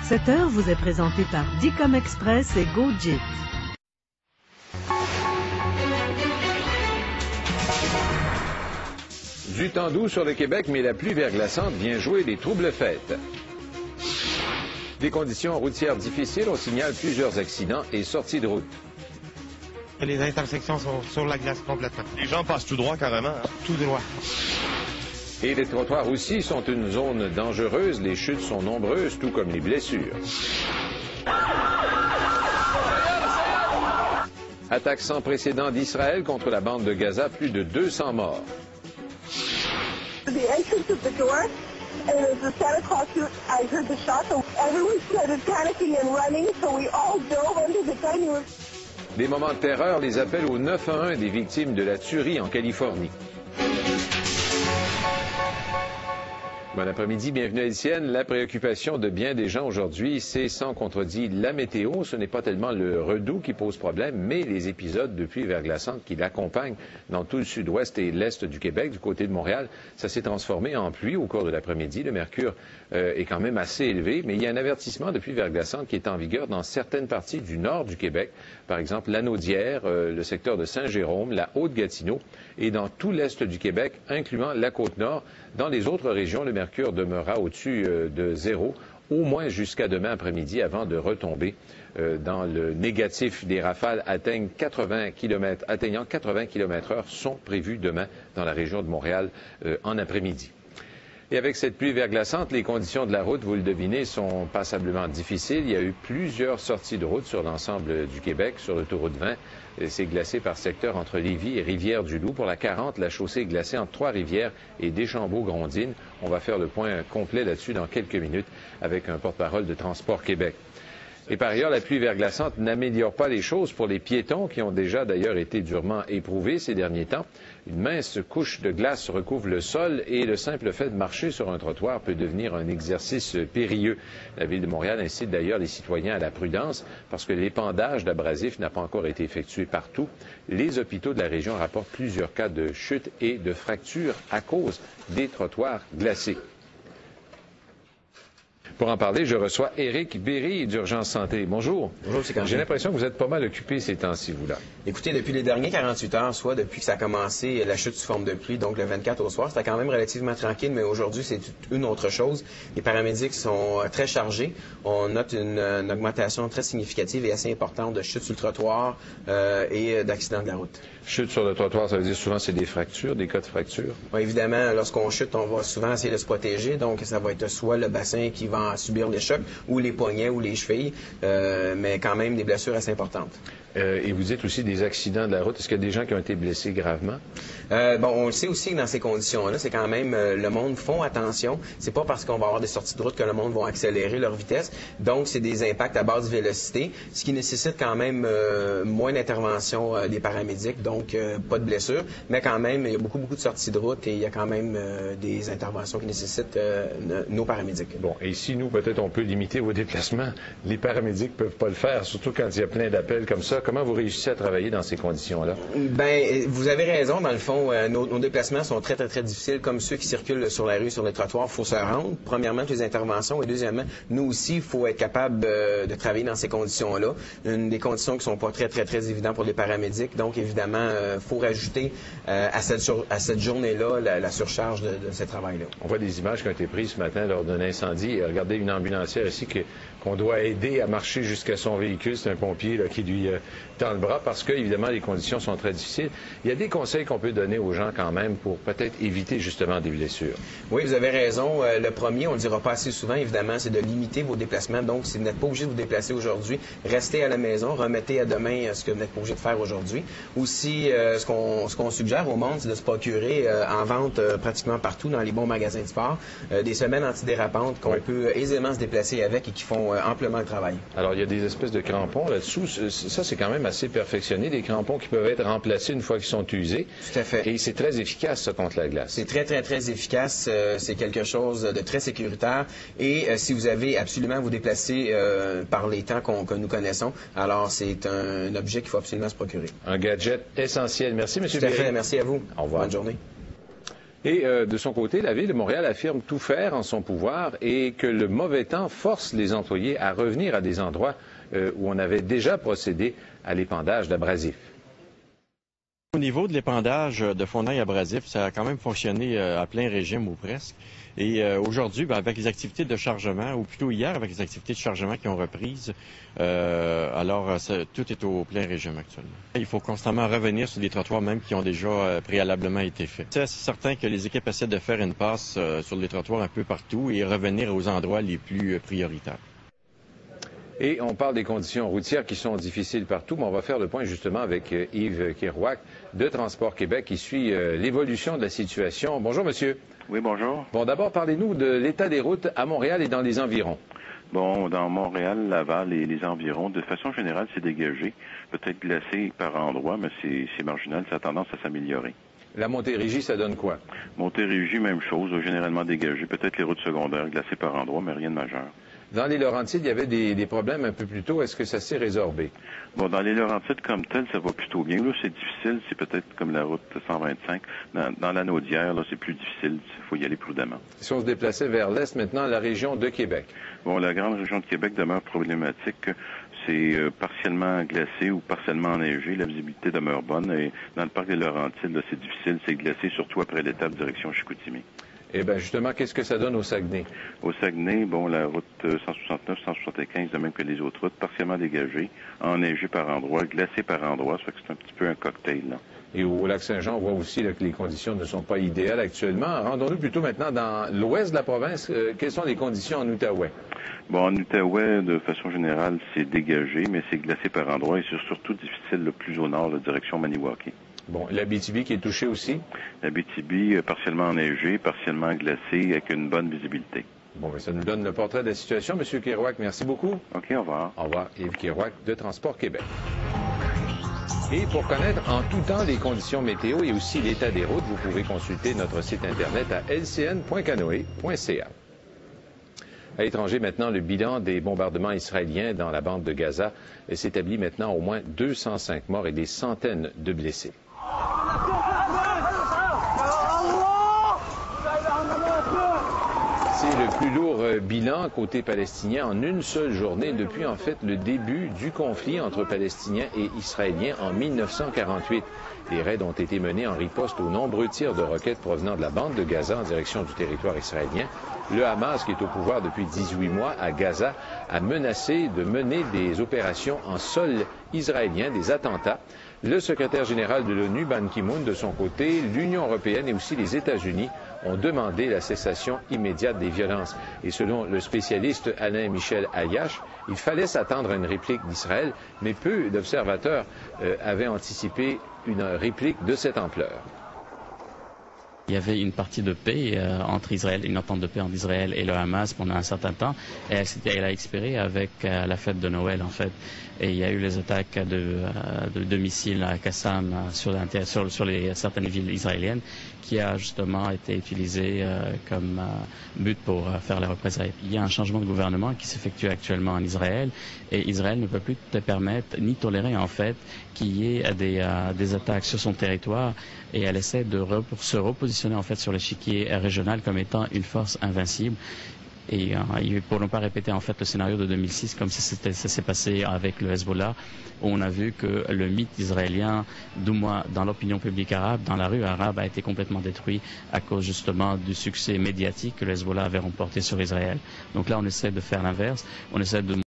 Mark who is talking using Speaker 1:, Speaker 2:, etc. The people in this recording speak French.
Speaker 1: Cette heure vous est présentée par Dicom Express et GoJet.
Speaker 2: Du temps doux sur le Québec, mais la pluie verglaçante vient jouer des troubles fêtes. Des conditions routières difficiles, on signale plusieurs accidents et sorties de route.
Speaker 3: Les intersections sont sur la glace complètement.
Speaker 4: Les gens passent tout droit carrément. Hein?
Speaker 3: Tout droit.
Speaker 2: Et les trottoirs aussi sont une zone dangereuse. Les chutes sont nombreuses, tout comme les blessures. Attaque sans précédent d'Israël contre la bande de Gaza, plus de 200 morts.
Speaker 5: The entrance of the door, and as the Santa Claus suit, I heard the shot, so everyone started panicking and running, so we all dove under the dining room.
Speaker 2: Des moments de terreur, les appels au 911 des victimes de la tuerie en Californie. Bon après-midi, bienvenue à LCN. La préoccupation de bien des gens aujourd'hui, c'est sans contredit la météo. Ce n'est pas tellement le redout qui pose problème, mais les épisodes de pluie verglaçante qui l'accompagnent dans tout le sud-ouest et l'est du Québec, du côté de Montréal. Ça s'est transformé en pluie au cours de l'après-midi. Le mercure est quand même assez élevé, mais il y a un avertissement de pluie verglaçante qui est en vigueur dans certaines parties du nord du Québec. Par exemple, l'Anaudière, le secteur de Saint-Jérôme, la Haute-Gatineau et dans tout l'est du Québec, incluant la Côte-Nord. Dans les autres régions, le mercure demeurera au-dessus de zéro, au moins jusqu'à demain après-midi, avant de retomber dans le négatif. Des rafales atteignant 80 km/h sont prévues demain dans la région de Montréal en après-midi. Et avec cette pluie verglaçante, les conditions de la route, vous le devinez, sont passablement difficiles. Il y a eu plusieurs sorties de route sur l'ensemble du Québec, sur l'autoroute 20. C'est glacé par secteur entre Lévis et Rivière-du-Loup. Pour la 40, la chaussée est glacée entre Trois-Rivières et Deschambault-Grondines. On va faire le point complet là-dessus dans quelques minutes avec un porte-parole de Transport Québec. Et par ailleurs, la pluie verglaçante n'améliore pas les choses pour les piétons qui ont déjà d'ailleurs été durement éprouvés ces derniers temps. Une mince couche de glace recouvre le sol et le simple fait de marcher sur un trottoir peut devenir un exercice périlleux. La Ville de Montréal incite d'ailleurs les citoyens à la prudence parce que l'épandage d'abrasifs n'a pas encore été effectué partout. Les hôpitaux de la région rapportent plusieurs cas de chutes et de fractures à cause des trottoirs glacés. Pour en parler, je reçois Éric Berry d'Urgence Santé. Bonjour.
Speaker 6: Bonjour, c'est
Speaker 2: J'ai l'impression que vous êtes pas mal occupé ces temps-ci, vous, là.
Speaker 6: Écoutez, depuis les derniers 48 heures, soit depuis que ça a commencé, la chute sous forme de pluie, donc le 24 au soir, c'était quand même relativement tranquille, mais aujourd'hui, c'est une autre chose. Les paramédics sont très chargés. On note une augmentation très significative et assez importante de chutes sur le trottoir et d'accidents de la route.
Speaker 2: Chute sur le trottoir, ça veut dire souvent c'est des fractures, des cas de fractures?
Speaker 6: Oui, évidemment, lorsqu'on chute, on va souvent essayer de se protéger, donc ça va être soit le bassin qui va subir les chocs, ou les poignets, ou les chevilles, mais quand même des blessures assez importantes.
Speaker 2: Et vous dites aussi des accidents de la route. Est-ce qu'il y a des gens qui ont été blessés gravement?
Speaker 6: On le sait aussi que dans ces conditions-là, c'est quand même le monde font attention. C'est pas parce qu'on va avoir des sorties de route que le monde va accélérer leur vitesse. Donc, c'est des impacts à basse vélocité, ce qui nécessite quand même moins d'intervention des paramédics, donc pas de blessures. Mais quand même, il y a beaucoup de sorties de route et il y a quand même des interventions qui nécessitent nos paramédics.
Speaker 2: Bon, et si nous, peut-être, on peut limiter vos déplacements, les paramédics peuvent pas le faire, surtout quand il y a plein d'appels comme ça. Comment vous réussissez à travailler dans ces conditions-là?
Speaker 6: Ben, vous avez raison. Dans le fond, nos déplacements sont très difficiles, comme ceux qui circulent sur la rue, sur les trottoirs. Il faut se rendre. Premièrement, les interventions. Et deuxièmement, nous aussi, il faut être capable de travailler dans ces conditions-là. Une des conditions qui sont pas très évidentes pour les paramédics. Donc, évidemment, il faut rajouter à cette journée-là la surcharge de ce travail-là.
Speaker 2: On voit des images qui ont été prises ce matin lors d'un incendie. Regardez une ambulancière ici qu'on doit aider à marcher jusqu'à son véhicule. C'est un pompier là, qui lui tend le bras parce que, évidemment, les conditions sont très difficiles. Il y a des conseils qu'on peut donner aux gens quand même pour peut-être éviter justement des blessures.
Speaker 6: Oui, vous avez raison. Le premier, on ne le dira pas assez souvent, évidemment, c'est de limiter vos déplacements. Donc, si vous n'êtes pas obligé de vous déplacer aujourd'hui, restez à la maison, remettez à demain ce que vous n'êtes pas obligé de faire aujourd'hui. Aussi, ce qu'on suggère au monde, c'est de se procurer en vente pratiquement partout dans les bons magasins de sport, des semelles antidérapantes qu'on peut aisément se déplacer avec et qui font amplement le travail.
Speaker 2: Alors, il y a des espèces de crampons là-dessous. Ça, c'est quand même assez perfectionné. Des crampons qui peuvent être remplacés une fois qu'ils sont usés.
Speaker 6: Tout à fait.
Speaker 2: Et c'est très efficace, ça, contre la glace.
Speaker 6: C'est très efficace. C'est quelque chose de très sécuritaire. Et si vous avez absolument à vous déplacer par les temps que nous connaissons, alors c'est un objet qu'il faut absolument se procurer.
Speaker 2: Un gadget essentiel. Merci, M. Berry.
Speaker 6: Tout à fait. Merci à vous.
Speaker 2: Au revoir.
Speaker 6: Bonne journée.
Speaker 2: Et de son côté, la Ville de Montréal affirme tout faire en son pouvoir et que le mauvais temps force les employés à revenir à des endroits où on avait déjà procédé à l'épandage d'abrasifs.
Speaker 7: Au niveau de l'épandage de fondail abrasif, ça a quand même fonctionné à plein régime ou presque. Et aujourd'hui, avec les activités de chargement, ou plutôt hier avec les activités de chargement qui ont reprise, tout est au plein régime actuellement. Il faut constamment revenir sur des trottoirs même qui ont déjà préalablement été faits. C'est certain que les équipes essaient de faire une passe sur les trottoirs un peu partout et revenir aux endroits les plus prioritaires.
Speaker 2: Et on parle des conditions routières qui sont difficiles partout, mais on va faire le point justement avec Yves Kerouac de Transport Québec qui suit l'évolution de la situation. Bonjour, monsieur.
Speaker 8: Oui, bonjour.
Speaker 2: Bon, d'abord, parlez-nous de l'état des routes à Montréal et dans les environs.
Speaker 8: Bon, dans Montréal, Laval et les environs, de façon générale, c'est dégagé. Peut-être glacé par endroits, mais c'est marginal. Ça a tendance à s'améliorer.
Speaker 2: La Montérégie, ça donne quoi?
Speaker 8: Montérégie, même chose, généralement dégagé. Peut-être les routes secondaires glacées par endroits, mais rien de majeur.
Speaker 2: Dans les Laurentides, il y avait des problèmes un peu plus tôt. Est-ce que ça s'est résorbé?
Speaker 8: Bon, dans les Laurentides comme tel, ça va plutôt bien. Là, c'est difficile. C'est peut-être comme la route 125. Dans la Naudière, là, c'est plus difficile. Il faut y aller prudemment.
Speaker 2: Si on se déplaçait vers l'est, maintenant, la région de Québec.
Speaker 8: Bon, la grande région de Québec demeure problématique. C'est partiellement glacé ou partiellement enneigé. La visibilité demeure bonne. Et dans le parc des Laurentides, là, c'est difficile. C'est glacé, surtout après l'étape direction Chicoutimi.
Speaker 2: Eh bien, justement, qu'est-ce que ça donne au Saguenay?
Speaker 8: Au Saguenay, bon, la route 169, 175, de même que les autres routes, partiellement dégagées, enneigées par endroits, glacées par endroits, ça fait que c'est un petit peu un cocktail, là.
Speaker 2: Et au Lac-Saint-Jean, on voit aussi là, que les conditions ne sont pas idéales actuellement. Rendons-nous plutôt maintenant dans l'ouest de la province. Quelles sont les conditions en Outaouais?
Speaker 8: Bon, en Outaouais, de façon générale, c'est dégagé, mais c'est glacé par endroits et c'est surtout difficile le plus au nord, la direction Maniwaki.
Speaker 2: Bon, l'Abitibi qui est touchée aussi?
Speaker 8: L'Abitibi, partiellement enneigé, partiellement glacé, avec une bonne visibilité.
Speaker 2: Bon, mais ça nous donne le portrait de la situation. Monsieur Kerouac, merci beaucoup.
Speaker 8: OK, au revoir.
Speaker 2: Au revoir. Yves Kerouac de Transport Québec. Et pour connaître en tout temps les conditions météo et aussi l'état des routes, vous pouvez consulter notre site Internet à lcn.canoe.ca. À l'étranger, maintenant, le bilan des bombardements israéliens dans la bande de Gaza s'établit maintenant à au moins 205 morts et des centaines de blessés. C'est le plus lourd bilan côté palestinien en une seule journée depuis en fait le début du conflit entre Palestiniens et Israéliens en 1948. Les raids ont été menés en riposte aux nombreux tirs de roquettes provenant de la bande de Gaza en direction du territoire israélien. Le Hamas, qui est au pouvoir depuis 18 mois à Gaza, a menacé de mener des opérations en sol israélien, des attentats. Le secrétaire général de l'ONU, Ban Ki-moon, de son côté, l'Union européenne et aussi les États-Unis ont demandé la cessation immédiate des violences. Et selon le spécialiste Alain-Michel Ayache, il fallait s'attendre à une réplique d'Israël, mais peu d'observateurs avaient anticipé une réplique de cette ampleur.
Speaker 9: Il y avait une partie de paix entre Israël, une entente de paix entre Israël et le Hamas pendant un certain temps. Et elle a expiré avec la fête de Noël, en fait. Et il y a eu les attaques de missiles à Qassam sur certaines villes israéliennes qui a justement été utilisé comme but pour faire les représailles. Il y a un changement de gouvernement qui s'effectue actuellement en Israël et Israël ne peut plus te permettre ni tolérer en fait qu'il y ait des attaques sur son territoire et elle essaie de se repositionner en fait sur l'échiquier régional comme étant une force invincible. Et pour ne pas répéter en fait le scénario de 2006 comme ça s'est passé avec le Hezbollah, où on a vu que le mythe israélien, du moins dans l'opinion publique arabe, dans la rue arabe, a été complètement détruit à cause justement du succès médiatique que le Hezbollah avait remporté sur Israël. Donc là, on essaie de faire l'inverse, on essaie de